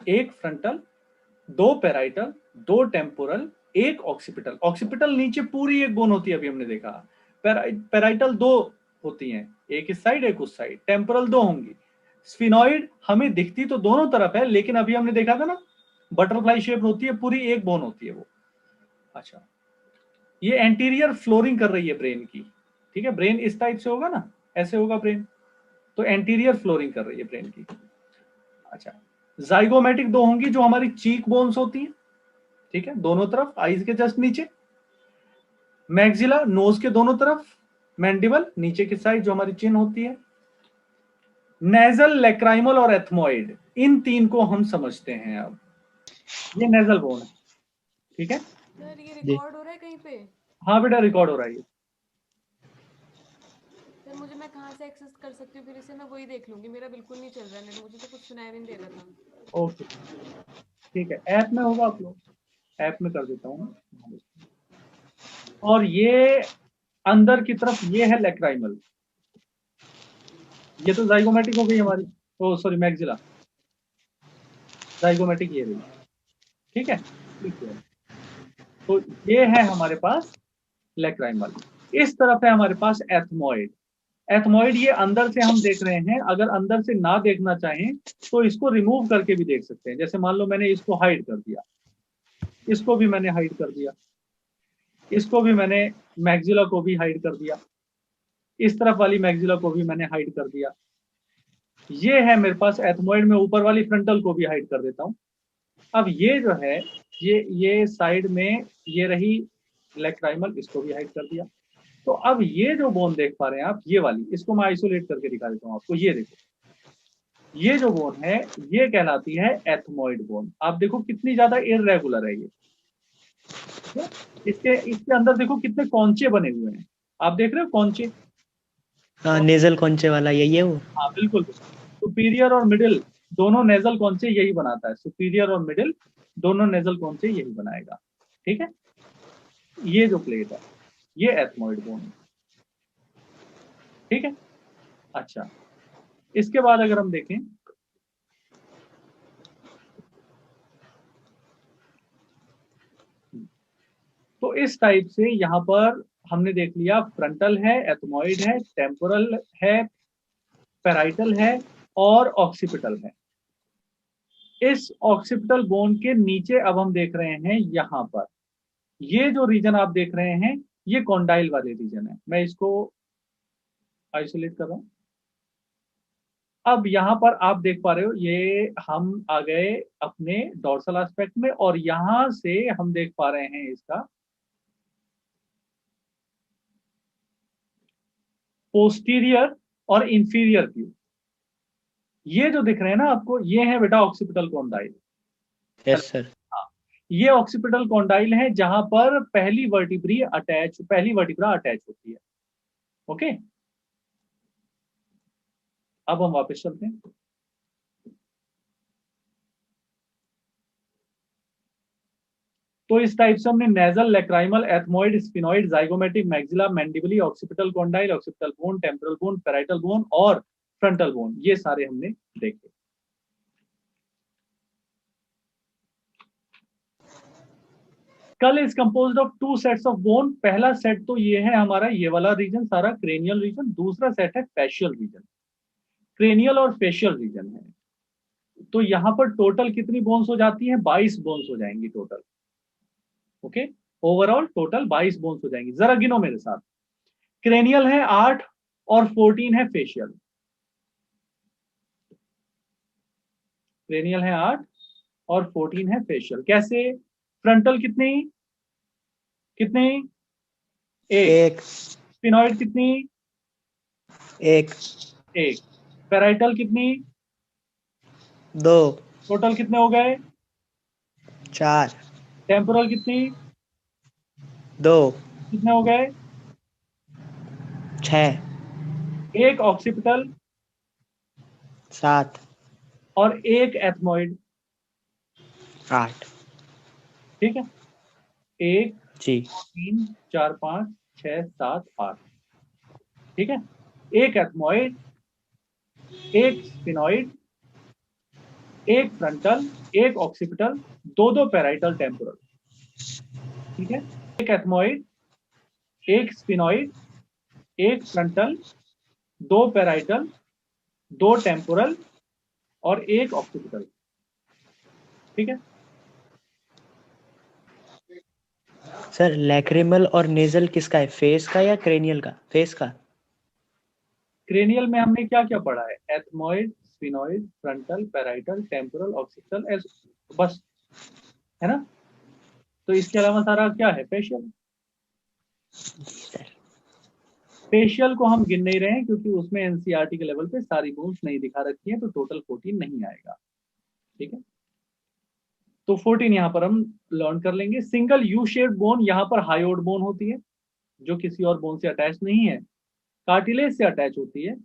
एक फ्रंटल, दो पेराइटल, दो टेम्पोरल, एक ऑक्सीपिटल। ऑक्सीपिटल नीचे पूरी एक बोन होती है, अभी हमने देखा। पेराइटल दो होती हैं, एक इस साइड एक उस साइड। टेम्पोरल दो होंगी। स्फिनॉइड हमें दिखती तो दोनों तरफ है, लेकिन अभी हमने देखा था ना, बटरफ्लाई शेप होती है, पूरी एक बोन होती है वो। अच्छा, ये एंटीरियर फ्लोरिंग कर रही है ब्रेन की, ठीक है। ब्रेन इस टाइप से होगा ना, ऐसे होगा ब्रेन, तो एंटीरियर फ्लोरिंग कर रही है ब्रेन की। अच्छा, जाइगोमेटिक दो होंगी, जो हमारी चीक बोन्स होती हैं, ठीक है, दोनों तरफ, आईज के जस्ट नीचे। मैक्सिला नोज के दोनों तरफ। मैंडिबल नीचे की साइड, जो हमारी चिन होती है। नेजल, लैक्राइमल और एथमोइड, इन तीन को हम समझते हैं अब। ये नेजल बोन है, ठीक है। सर ये रिकॉर्ड हो रहा है कहीं पे? हाँ बेटा, रिकॉर्ड हो रहा है ये। सर मुझे, मैं कहाँ से एक्सेस कर सकती हूँ फिर इसे? मैं वही देख लूंगी, मेरा बिल्कुल नहीं चल रहा है नेट, मुझे तो कुछ सुनाई भी नहीं दे रहा था। ओके, ठीक है, ऐप में होगा आप लोग, ऐप में कर देता हूँ। और ये अंदर की तरफ ये है लैक्राइमल। ये तो जाइगोमेटिक हो गई हमारी, ओ सॉरी मैक्सिला। जाइगोमेटिक ये रही, ठीक है, ठीक है। तो ये है हमारे पास लैक्राइमल। इस तरफ है हमारे पास एथमोइड। एथमोइड ये अंदर से हम देख रहे हैं। अगर अंदर से ना देखना चाहें तो इसको रिमूव करके भी देख सकते हैं। जैसे मान लो मैंने इसको हाइड कर दिया, इसको भी मैंने हाइड कर दिया, इसको भी मैंने, मैक्सिला को भी हाइड कर दिया, इस तरफ वाली मैक्सिला को भी मैंने हाइड कर दिया। ये है मेरे पास एथमोइड में, ऊपर वाली फ्रंटल को भी हाइड कर देता हूं। अब ये जो है, ये साइड में ये रही लैक्राइमल, इसको भी हाइड कर दिया। तो अब ये जो बोन देख पा रहे हैं आप, ये वाली, इसको मैं आइसोलेट करके दिखा देता हूं आपको। ये देखो, ये जो बोन है ये कहलाती है एथमोइड बोन। आप देखो कितनी ज्यादा इररेगुलर है ये। इसके इसके अंदर देखो कितने कौंचे बने हुए हैं, आप देख रहे हो कौंचे। हाँ, नेजल कौनचे वाला यही है वो। हाँ बिल्कुल, सुपीरियर और मिडिल दोनों नेजल कौंचे यही बनाता है। सुपीरियर और मिडिल दोनों नेजल कौंचे यही बनाएगा, ठीक है। ये जो प्लेट है ये एथमोइड बोन है, ठीक है। अच्छा, इसके बाद अगर हम देखें, तो इस टाइप से यहां पर हमने देख लिया, फ्रंटल है, एथमोइड है, टेम्पोरल है, पेराइटल है और ऑक्सीपिटल है। इस ऑक्सीपिटल बोन के नीचे अब हम देख रहे हैं यहां पर, ये जो रीजन आप देख रहे हैं ये कॉन्डाइल वाले रीजन है। मैं इसको आइसोलेट कर रहा हूं। अब यहां पर आप देख पा रहे हो, ये हम आ गए अपने डोर्सल एस्पेक्ट में, और यहां से हम देख पा रहे हैं इसका पोस्टीरियर और इंफीरियर व्यू। ये जो दिख रहे हैं ना आपको, ये है बेटा ऑक्सीपिटल कॉन्डाइल। Yes sir. हाँ, ये ऑक्सीपिटल कॉन्डाइल है जहां पर पहली वर्टिब्रा अटैच होती है। ओके, अब हम वापस चलते हैं। तो इस टाइप से हमने nasal, lacrimal, ethmoid, sphenoid, zygomatic, maxilla, mandible, occipital condyle, occipital bone, temporal bone, parietal bone और फ्रंटल बोन, ये सारे हमने देखे। Skull is composed of two sets of bone. पहला सेट तो ये है हमारा, ये वाला रीजन सारा क्रेनियल रीजन। दूसरा सेट है फेशियल रीजन। क्रेनियल और फेशियल रीजन है। तो यहां पर टोटल कितनी बोन्स हो जाती है? 22 बोन्स हो जाएंगी total. Okay, overall total 22 bones हो जाएंगी। जरा गिनो मेरे साथ। क्रेनियल है 8 और 14 है फेशियल। क्रेनियल है 8 और 14 है फेशियल। कैसे? फ्रंटल कितनी कितनी? एक। स्फिनॉइड कितनी? एक। एक। पैराइटल कितनी? 2। टोटल कितने हो गए? 4। टेम्पोरल कितनी? 2। कितने हो गए? 6। एक ऑक्सीपिटल 7। और एक एथमोइड। 8। ठीक है, 1 जी। 2 3 4 5 6 7 8। ठीक है, एक एथमोइड, एक स्फिनोइड, एक फ्रंटल, एक ऑक्सीपिटल, दो पैराइटल टेम्पोरल, ठीक है। एक एथमोइड, एक स्फिनोइड, एक फ्रंटल, दो पैराइटल, दो टेम्पोरल और एक ऑक्सीपिटल, ठीक है। सर लैक्रिमल और नेजल किसका है, फेस का या क्रेनियल का? फेस का। क्रेनियल में हमने क्या क्या पढ़ा है? Ethmoid, sphenoid, frontal, parietal, temporal, occipital, बस, है ना। तो इसके अलावा सारा क्या है? फेशियल। फेशियल को हम गिन नहीं रहे हैं क्योंकि उसमें एनसीईआरटी के लेवल पे सारी बोन्स नहीं दिखा रखी है, तो टोटल 14 नहीं आएगा, ठीक है। तो 14 यहाँ पर हम लर्न कर लेंगे। सिंगल यू शेप्ड बोन, यहाँ पर हायोड बोन होती है जो किसी और बोन से अटैच नहीं है, कार्टिलेज से अटैच होती है।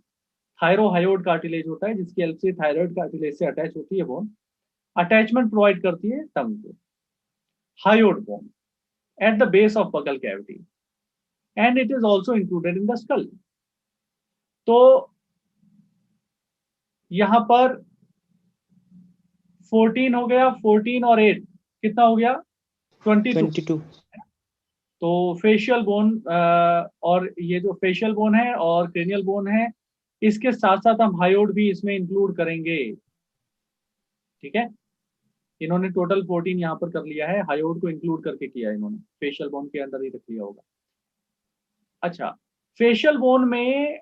थायरोहायोड कार्टिलेज होता है जिसकी हेल्प से थायराइड कार्टिलेज से अटैच होती है बोन, अटैचमेंट प्रोवाइड करती है टंग को। Hyoid bone at the base of buccal cavity and it is also included in the skull. तो यहां पर 14 हो गया, 14 और 8 कितना हो गया? 22। 22। तो फेशियल बोन और ये जो फेशियल बोन है और क्रेनियल बोन है, इसके साथ साथ हम हायोड भी इसमें इंक्लूड करेंगे, ठीक है। इन्होंने टोटल 14 यहाँ पर कर लिया है, हायोड को इंक्लूड करके किया इन्होंने, फेशियल बोन के अंदर ही रख लिया होगा। अच्छा, फेशियल बोन में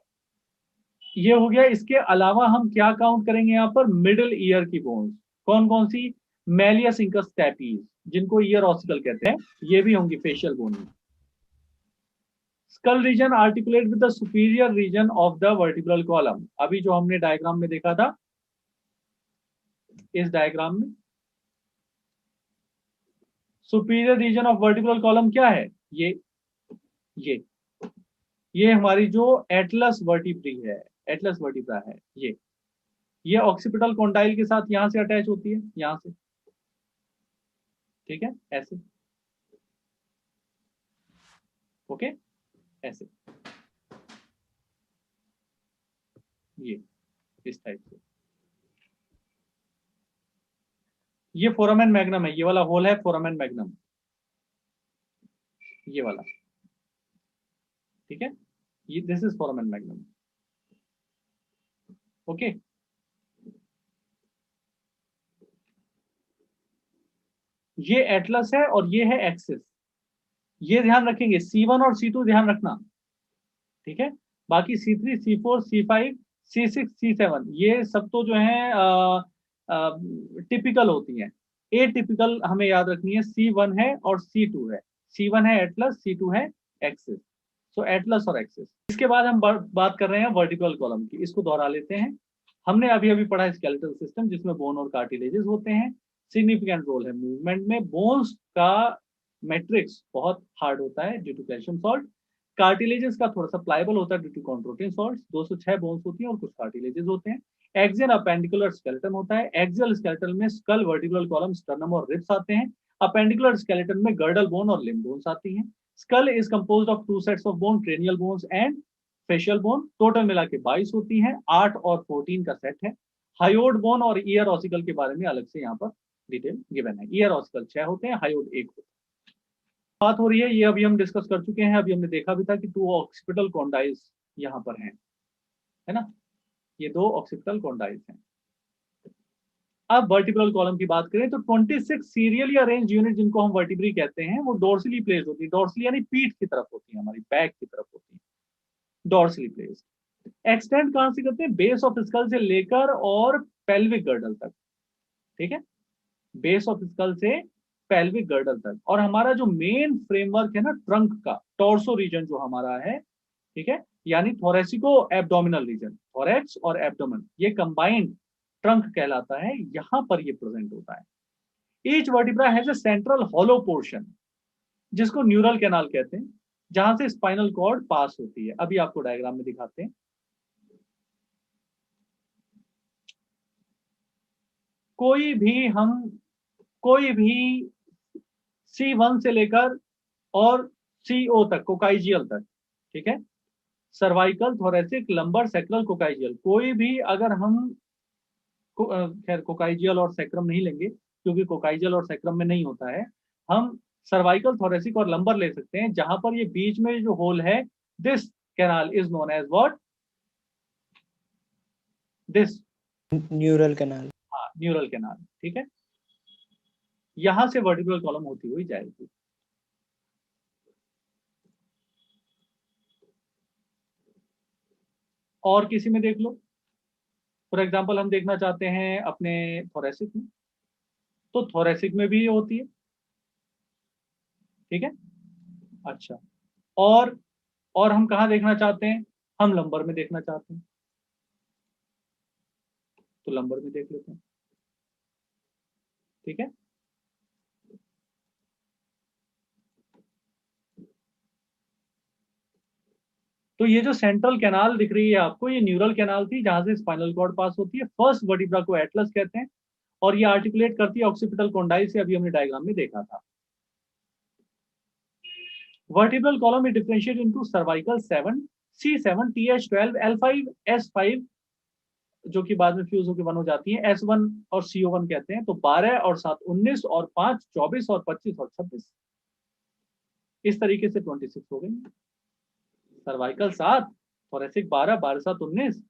ये हो गया। इसके अलावा हम क्या काउंट करेंगे यहाँ पर? मिडिल ईयर की बोन्स। कौन कौन सी? मेलियस इंकस टैपीज, जिनको ईयर ऑसिकल कहते हैं, ये भी होंगी फेशियल बोन में। Skull region articulate with the superior region of the vertebral column, अभी जो हमने डायग्राम में देखा था, इस डायग्राम में superior region of vertebral column क्या है? ये ये हमारी जो एटलस वर्टिब्री है, एटलस वर्टिब्रा है, ये ऑक्सीपिटल कॉन्डाइल के साथ यहां से अटैच होती है, यहां से, ठीक है, ऐसे, ओके, ऐसे, ये इस टाइप से। ये फोरामेन मैग्नम है, ये वाला होल है फोरामेन मैग्नम, ये वाला, ठीक है। ये this is foramen magnum, okay. ये एटलस है और ये है एक्सिस, ये ध्यान रखेंगे। C1 और C2 ध्यान रखना, ठीक है। बाकी C3, C4, C5, C6, C7 ये सब तो जो है टिपिकल होती हैं। ए टिपिकल हमें याद रखनी है, C1 है और C2 है। C1 है एटलस, C2 है एक्सिस। सो एटलस और एक्सिस। इसके बाद हम बात कर रहे हैं वर्टिब्रल कॉलम की, इसको दोहरा लेते हैं। हमने अभी अभी पढ़ा स्केलेटल सिस्टम जिसमें बोन और कार्टिलेजेस होते हैं। सिग्निफिकेंट रोल है मूवमेंट में। बोन्स का मैट्रिक्स बहुत हार्ड होता है due to calcium salt. Cartilages का थोड़ा सा प्लाइबल होता है due to chondroitin salts. 206 bones होती हैं और कुछ कार्टिलेजेस होते हैं। एक्सियल अपेंडिकुलर स्केलेटन होता है। एक्सियल स्केलेटन में स्कल, वर्टिब्रल कॉलम, स्टर्नम और रिब्स आते हैं। अपेंडिकुलर स्केलेटन में गर्डल बोन और लिम्ब बोन्स आती हैं। Skull is composed of 2 sets of bone, cranial bones and facial bone. Total मिला के 22 होती हैं, 8 और 14 का सेट है। हायोड बोन और ईयर ऑसिकल के बारे में अलग से यहाँ पर डिटेल गिवन है। ईयर ऑसिकल 6 होते हैं, हायोड 1 होता है। बात हो रही है, ये अभी हम डिस्कस कर चुके हैं, अभी हमने देखा भी था कि 2 ऑक्सीपिटल कॉन्डाइल्स यहाँ पर हैं, है ना। ये 2 ऑक्सीपिटल कॉन्डाइल्स हैं। अब वर्टिब्रल कॉलम की बात करें तो 26 सीरियली अरेंज यूनिट जिनको हम वर्टिब्री कहते हैं वो डोर्सली प्लेस होती है। डोर्सली यानी पीठ की तरफ होती है, हमारी बैक की तरफ होती है, डोर्सली प्लेस। एक्सटेंड कहां से करते हैं? बेस ऑफ स्कल से लेकर और पेल्विक गर्डल तक, ठीक है। बेस ऑफ स्कल से पेल्विक गर्डल तक। और हमारा जो मेन फ्रेमवर्क है ना ट्रंक का, टॉर्सो रीजन जो हमारा है, ठीक है, यानी थोरेसिको एब्डोमिनल रीजन, थोरेक्स और एब्डोमेन, ये कंबाइंड ट्रंक कहलाता है, यहां पर ये प्रेजेंट होता है। Each vertebra has a central hollow portion जिसको न्यूरल कैनाल कहते हैं, जहां से स्पाइनल कॉर्ड पास होती है। अभी आपको डायग्राम में दिखाते हैं। कोई भी C1 से लेकर और CO तक, कोकाइजियल तक, ठीक है, सर्वाइकल, थोरेसिक, लंबर, सेक्रल, कोकाइजियल, कोई भी अगर हम खैर कोकाइजियल और सैक्रम नहीं लेंगे क्योंकि कोकाइजियल और सैक्रम में नहीं होता है। हम सर्वाइकल, थोरेसिक और लंबर ले सकते हैं, जहां पर ये बीच में जो होल है, this canal is known as what, this neural canal. हाँ, न्यूरल कैनाल। ठीक है, यहां से वर्टिब्रल कॉलम होती हुई जाएगी। और किसी में देख लो, फॉर एग्जाम्पल हम देखना चाहते हैं अपने थोरेसिक में, तो थोरेसिक में भी ये होती है। ठीक है, अच्छा, और हम कहाँ देखना चाहते हैं, हम लंबर में देखना चाहते हैं, तो लंबर में देख लेते हैं। ठीक है, तो ये जो सेंट्रल कैनाल दिख रही है आपको, ये न्यूरल कैनाल थी जहां से स्पाइनल कॉर्ड पास होती है। फर्स्ट वर्टिब्रा को एटलस कहते हैं और ये आर्टिकुलेट करती है ऑक्सीपिटल कॉन्डाइल से, अभी हमने डायग्राम में देखा था। Vertebral column is differentiate into cervical 7, C7, TH12, L5, S5 जो कि बाद में फ्यूज होकर 1 हो जाती है, S1 और CO1 कहते हैं। तो 12 और 7 19 और 5 24 और 25 और 26, इस तरीके से 26 हो गई। सर्वाइकल 7, थोरेसिक 12, 12 7 19,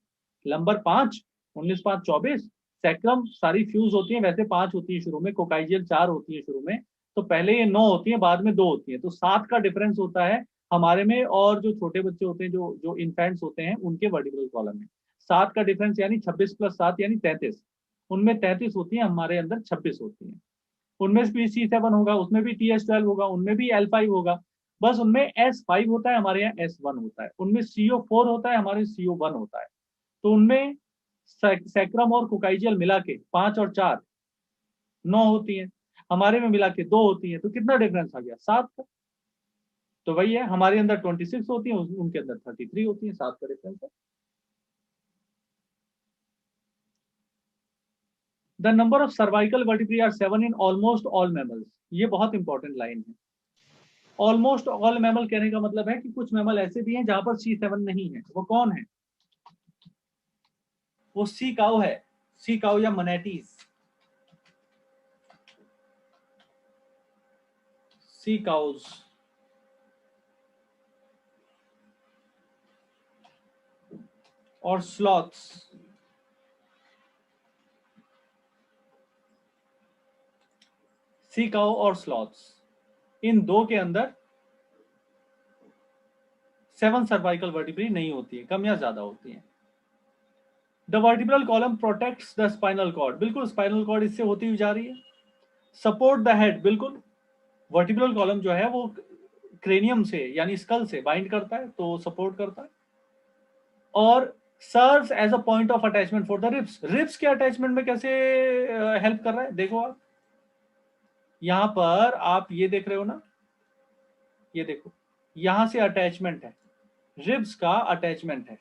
लंबर 5, 19 5 24, सैक्रम सारी फ्यूज होती है, वैसे 5 होती है शुरू में, कोकाइजियल 4 होती है शुरू में, तो पहले ये 9 होती है, बाद में 2 होती है। तो 7 का डिफरेंस होता है हमारे में और जो छोटे बच्चे होते हैं, जो जो इन्फेंट्स होते हैं, उनके वर्टिब्रल कॉलम में 7 का डिफरेंस, यानी 26 + 7 यानी 33। उनमें 33 होती है, हमारे अंदर 26 होती है। उनमें भी C7 होगा, उसमें भी TH12 होगा, उनमें भी L5 होगा, बस उनमें S5 होता है, हमारे यहाँ S1 होता है। उनमें CO4 होता है, हमारे CO1 होता है। तो उनमें सैक्रम और कोकाइजियल मिला के 5 और 4 9 होती है, हमारे में मिला के 2 होती है। तो कितना डिफरेंस आ गया, 7 का। तो वही है, हमारे अंदर 26 होती है, उनके अंदर 33 होती है, 7 का डिफरेंस है। The number of cervical vertebrae are 7 in almost all mammals. ये बहुत इंपॉर्टेंट लाइन है। ऑलमोस्ट ऑल मैमल कहने का मतलब है कि कुछ मैमल ऐसे भी हैं जहां पर C7 नहीं है। वो कौन है, वो सी काउ है, सी काउ या मनेटीज, सी काउज। और स्लॉथ्स, सी काउ और स्लॉथ्स, इन दो के अंदर 7 सर्वाइकल वर्टिब्राe नहीं होती है, कम या ज्यादा होती है। The vertebral column protects the spinal cord, बिल्कुल स्पाइनल कॉर्ड इससे होती हुई जा रही है। सपोर्ट द हेड, बिल्कुल वर्टिब्रल कॉलम जो है वो क्रेनियम से यानी स्कल से बाइंड करता है, तो सपोर्ट करता है। और serves as a point of attachment for the ribs. Ribs के अटैचमेंट में कैसे हेल्प कर रहा है, देखो आप यहां पर, आप ये देख रहे हो ना, ये देखो यहां से अटैचमेंट है, रिब्स का अटैचमेंट है,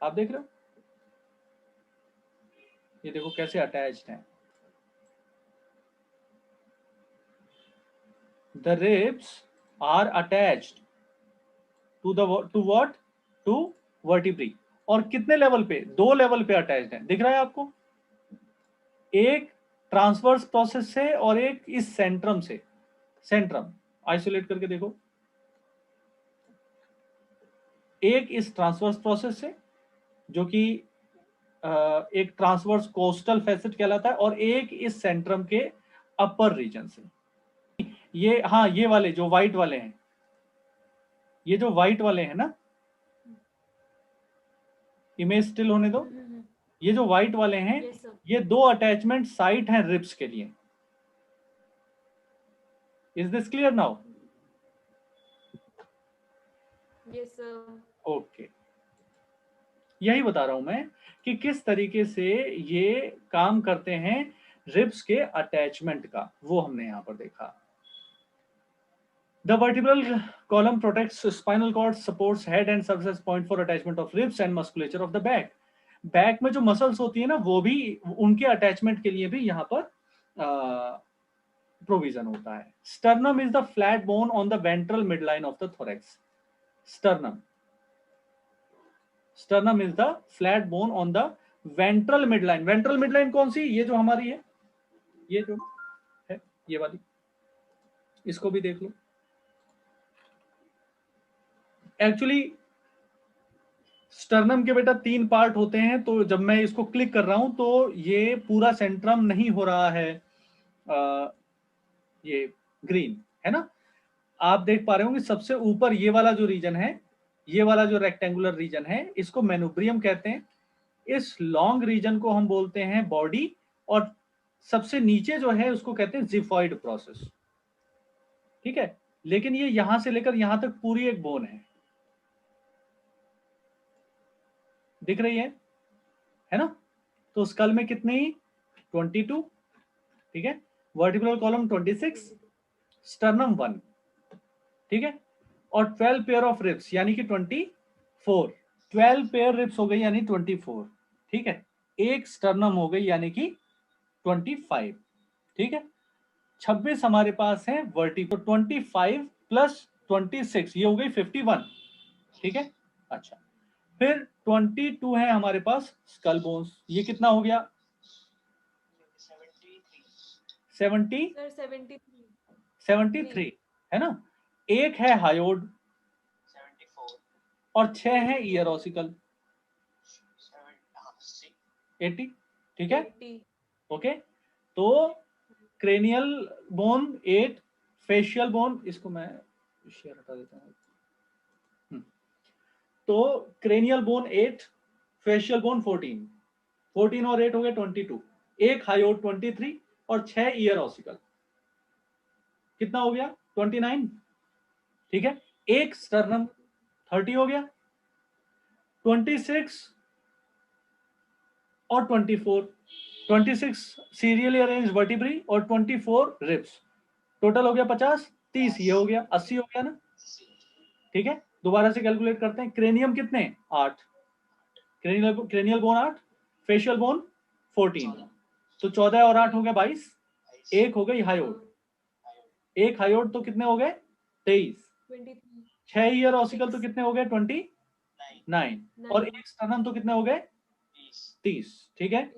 आप देख रहे हो, ये देखो कैसे अटैच्ड है। The ribs are attached to what? To vertebrae। और कितने लेवल पे, 2 लेवल पे अटैच्ड है, दिख रहा है आपको, एक ट्रांसवर्स प्रोसेस से और एक इस सेंट्रम से। सेंट्रम आइसोलेट करके देखो, एक इस ट्रांसवर्स प्रोसेस से जो कि एक ट्रांसवर्स कोस्टल फैसेट कहलाता है, और एक इस सेंट्रम के अपर रीजन से। ये हाँ, ये वाले जो व्हाइट वाले हैं, ये जो व्हाइट वाले हैं ना, इमेज स्टिल होने दो, ये जो व्हाइट वाले हैं, Yes, sir. ये 2 अटैचमेंट साइट हैं रिब्स के लिए। Is this clear now? Yes, sir. Okay, यही बता रहा हूं मैं कि किस तरीके से ये काम करते हैं रिब्स के अटैचमेंट का, वो हमने यहां पर देखा। The vertebral column protects spinal cord, supports head and serves as point for attachment of ribs and musculature of the back. Back में जो मसल्स होती है ना, वो भी उनके अटैचमेंट के लिए भी यहाँ पर प्रोविजन होता है। Sternum is the flat bone on the ventral midline of the thorax. Sternum, sternum is the flat bone on the ventral midline, ventral midline कौन सी, ये जो हमारी है, ये जो है ये वाली, इसको भी देख लो। एक्चुअली स्टर्नम के बेटा 3 पार्ट होते हैं, तो जब मैं इसको क्लिक कर रहा हूं तो ये पूरा सेंट्रम नहीं हो रहा है, ये ग्रीन है ना। आप देख पा रहे होंगे सबसे ऊपर ये वाला जो रीजन है, ये वाला जो रेक्टेंगुलर रीजन है, इसको मेनुब्रियम कहते हैं। इस लॉन्ग रीजन को हम बोलते हैं बॉडी, और सबसे नीचे जो है उसको कहते हैं जिफॉइड प्रोसेस, ठीक है। लेकिन ये यहां से लेकर यहां तक पूरी एक बोन दिख रही है ना। तो स्कल में कितनी, 22, ठीक है। वर्टिब्रल कॉलम 26, स्टर्नम 1, ठीक है। और 12 पेयर ऑफ रिब्स यानी कि 24, 12 पेयर रिब्स हो गई यानी 24, ठीक है। एक स्टर्नम हो गई यानी कि 25, ठीक है। 26 हमारे पास है वर्टिब्रल, 25 प्लस 26 ये हो गई 51, ठीक है। अच्छा, फिर 22 है हमारे पास स्कल बोन्स, ये कितना हो गया, 70, सर 73 73 है ना। एक है हायोड और 6 है ईयरोसिकल 80, ठीक है। 80 ओके, तो क्रेनियल बोन 8, फेशियल बोन, इसको मैं शेयर हटा देता हूँ। तो क्रेनियल बोन 8, फेशियल बोन 14, 14 और 8 हो गए 22, एक हायोड 23 और 6 ईयरोसिकल, कितना हो गया 29, ठीक है। एक स्टर्नम 30 हो गया, 26 और 24, 26 सीरियली अरेंज वर्टिब्री और 24 रिब्स, टोटल हो गया 50, 30 ये हो गया 80 हो गया ना, ठीक है। दोबारा से कैलकुलेट करते हैं, क्रेनियम कितने 8, क्रेनियल बोन 8, फेशियल बोन 14, तो 14 और 8 हो गया 22, एक हो गई हायोड, एक हायोड तो कितने हो गए 23, 23 6 ईयर ऑसिकल तो कितने हो गए 29, और एक स्टर्नम तो कितने हो गए 30, ठीक है।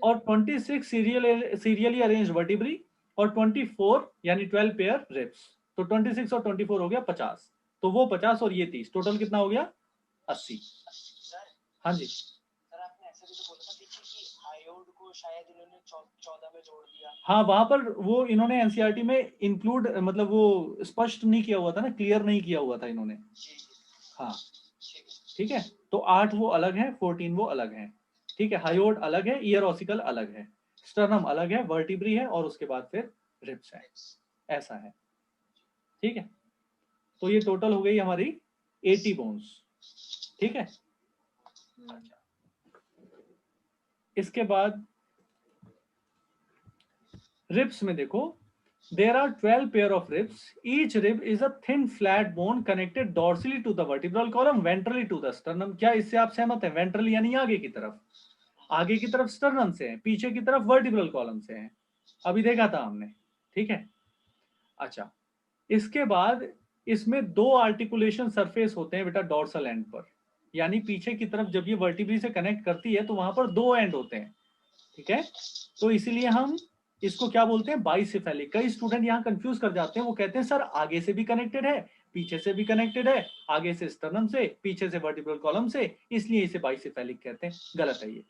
और 26 सीरियली अरेंज वर्टिब्री और 24 यानी 12 पेयर रिब्स, तो 26 और 24 हो गया 50, तो वो 50 और ये 30, टोटल कितना हो गया 80। हाँ जी, सर आपने ऐसे भी तो बोला था पीछे कि हायोड को शायद इन्होंने 14 में जोड़ दिया। हाँ वहां पर वो इन्होंने एनसीईआरटी में इंक्लूड, मतलब वो स्पष्ट नहीं किया हुआ था ना, क्लियर नहीं किया हुआ था इन्होंने। हाँ ठीक है, तो 8 वो अलग है, 14 वो अलग है, ठीक है। हायोड अलग है, ईयर ऑसिकल अलग है, स्टर्नम अलग है, वर्टिब्री है, और उसके बाद फिर रिब्स है, ऐसा है, ठीक है। तो ये टोटल हो गई हमारी 80 बोन्स, ठीक है। इसके बाद रिब्स में देखो, there are 12 pair of ribs, each rib is a thin flat bone connected dorsally to the vertebral column, ventrally to the sternum. क्या इससे आप सहमत हैं, वेंट्रली यानी आगे की तरफ, आगे की तरफ स्टर्नम से है, पीछे की तरफ वर्टिब्रल कॉलम से है, अभी देखा था हमने, ठीक है। अच्छा, इसके बाद इसमें 2 आर्टिकुलेशन सरफेस होते हैं बेटा डॉर्सल एंड पर, यानी पीछे की तरफ जब ये वर्टिब्री से कनेक्ट करती है तो वहां पर 2 एंड होते हैं, ठीक है। तो इसीलिए हम इसको क्या बोलते हैं, बाइसेफेलिक। कई स्टूडेंट यहाँ कंफ्यूज कर जाते हैं, वो कहते हैं सर आगे से भी कनेक्टेड है, पीछे से भी कनेक्टेड है, आगे से स्टर्नम से, पीछे से वर्टिब्रल कॉलम से, इसलिए इसे बाइसेफेलिक कहते हैं। गलत है ये,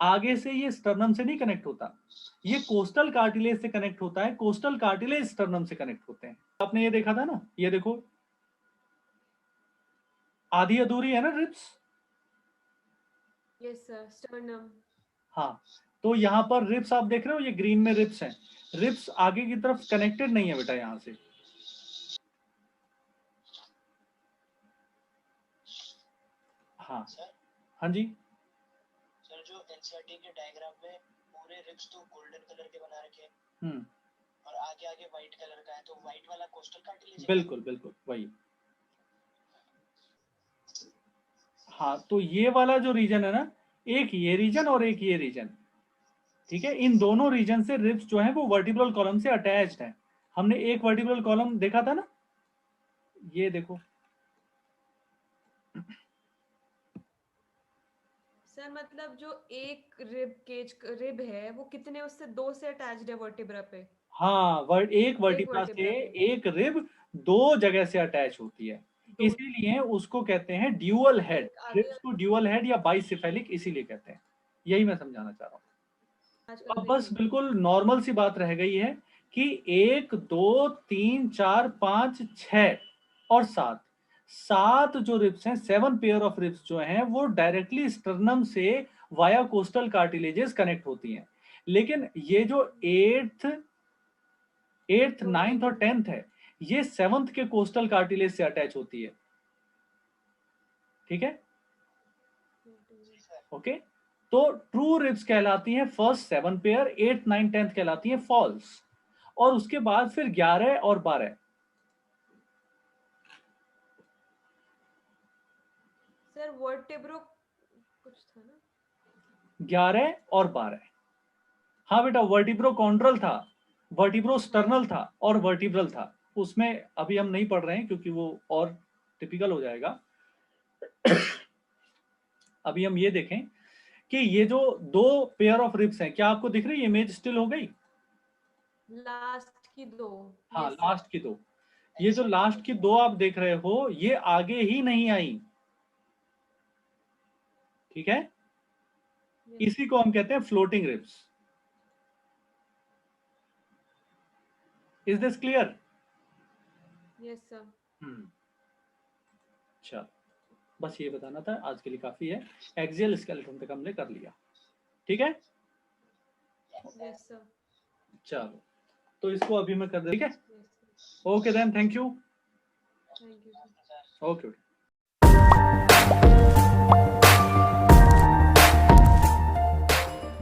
आगे से ये स्टर्नम से नहीं कनेक्ट होता, ये कोस्टल कार्टिलेज से कनेक्ट होता है, कोस्टल कार्टिलेज स्टर्नम से कनेक्ट होते हैं। आपने ये देखा था ना, ये देखो आधी अधूरी है ना रिब्स, यस सर, स्टर्नम। हाँ, तो यहाँ पर रिब्स आप देख रहे हो, ये ग्रीन में रिब्स हैं, रिब्स आगे की तरफ कनेक्टेड नहीं है बेटा यहाँ से, हाँ हाँ जी। सर जो एनसीईआरटी के डायग्राम में पूरे रिब्स तो गोल्डन कलर के बना रखे हैं और आगे आगे व्हाइट कलर का है, तो व्हाइट वाला कोस्टल कार्टिलेज है। बिल्कुल बिल्कुल वही, हाँ। तो ये वाला जो रीजन है ना, एक ये रीजन और एक ये रीजन, ठीक है, इन दोनों रीजन से रिब्स जो है वो वर्टिब्रल कॉलम से अटैच्ड है। हमने एक वर्टिब्रल कॉलम देखा था ना, ये देखो सर मतलब जो एक रिब है वो कितने उससे 2 से अटैच्ड है वर्टिब्रा पे? हाँ, एक वर्टिब्रा से वर्टिब्रा पे। एक रिब 2 जगह से अटैच होती है, दो इसीलिए उसको कहते हैं ड्यूअल हेड। एक आगे रिब्स को ड्यूअल हेड या बाइसेफेलिक इसीलिए कहते हैं। यही मैं समझाना चाह रहा हूँ। आजकल अब वही बस सुन रही बिल्कुल नॉर्मल सी बात रह गई है कि 1 2 3 4 5 6 और 7, 7 जो रिब्स हैं, 7 पेयर ऑफ रिब्स जो हैं वो डायरेक्टली स्टर्नम से वाया कोस्टल कार्टिलेजेस कनेक्ट होती हैं। लेकिन ये जो 8th 9th और 10th है, ये 7th के कोस्टल कार्टिलेज से अटैच होती है। ठीक है, ओके। तो ट्रू रिब्स कहलाती हैं first 7 pair, 8th 9th 10th कहलाती हैं फॉल्स, और उसके बाद फिर 11 और 12। सर वर्टिब्रो कुछ था ना? 11 और 12। हाँ बेटा, वर्टिब्रो कॉन्ड्रल था, वर्टिब्रो स्टर्नल था और वर्टिब्रल था। उसमें अभी हम नहीं पढ़ रहे हैं क्योंकि वो और टिपिकल हो जाएगा। अभी हम ये देखें कि ये जो 2 पेयर ऑफ रिब्स हैं, क्या आपको दिख रही है? इमेज स्टिल हो गई? लास्ट की 2। हाँ, यस सर। लास्ट की 2। ये जो लास्ट की 2 आप देख रहे हो, ये आगे ही नहीं आई। ठीक है, इसी को हम कहते हैं floating ribs. Is this clear? Yes sir. चलो, बस ये बताना था, आज के लिए काफी है। एक्सियल स्केलेटन तक हमने कर लिया। ठीक है, यस सर। चलो तो इसको अभी मैं कर दे। ठीक है, yes okay then, thank you. Thank you sir. Okay.